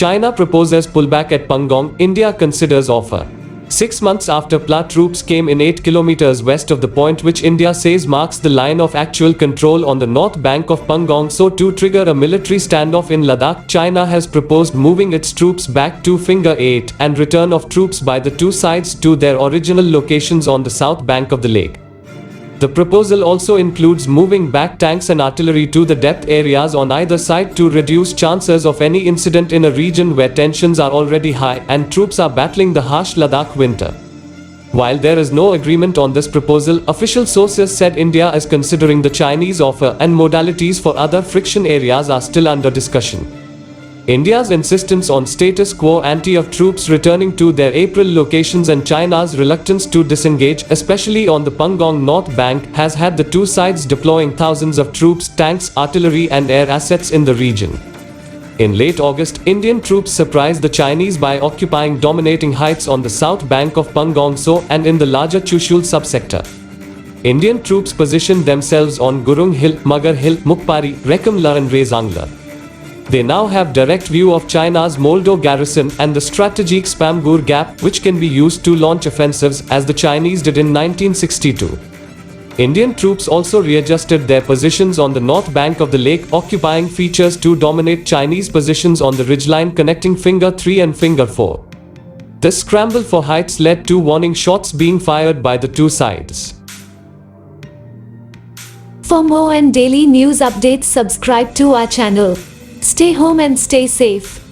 China proposes pullback at Pangong, India considers offer. 6 months after PLA troops came in 8 kilometers west of the point which India says marks the line of actual control on the north bank of Pangong so to trigger a military standoff in Ladakh, China has proposed moving its troops back to Finger 8 and return of troops by the two sides to their original locations on the south bank of the lake. The proposal also includes moving back tanks and artillery to the depth areas on either side to reduce chances of any incident in a region where tensions are already high and troops are battling the harsh Ladakh winter. While there is no agreement on this proposal, official sources said India is considering the Chinese offer and modalities for other friction areas are still under discussion. India's insistence on status quo ante of troops returning to their April locations and China's reluctance to disengage, especially on the Pangong North Bank, has had the two sides deploying thousands of troops, tanks, artillery and air assets in the region. In late August, Indian troops surprised the Chinese by occupying dominating heights on the south bank of Pangong So and in the larger Chushul subsector. Indian troops positioned themselves on Gurung Hill, Magar Hill, Mukpari, Rekamla and Rezangla. They now have direct view of China's Moldo garrison and the strategic Spamgur Gap, which can be used to launch offensives as the Chinese did in 1962. Indian troops also readjusted their positions on the north bank of the lake, occupying features to dominate Chinese positions on the ridgeline connecting Finger 3 and Finger 4. This scramble for heights led to warning shots being fired by the two sides. For more and daily news updates, subscribe to our channel. Stay home and stay safe.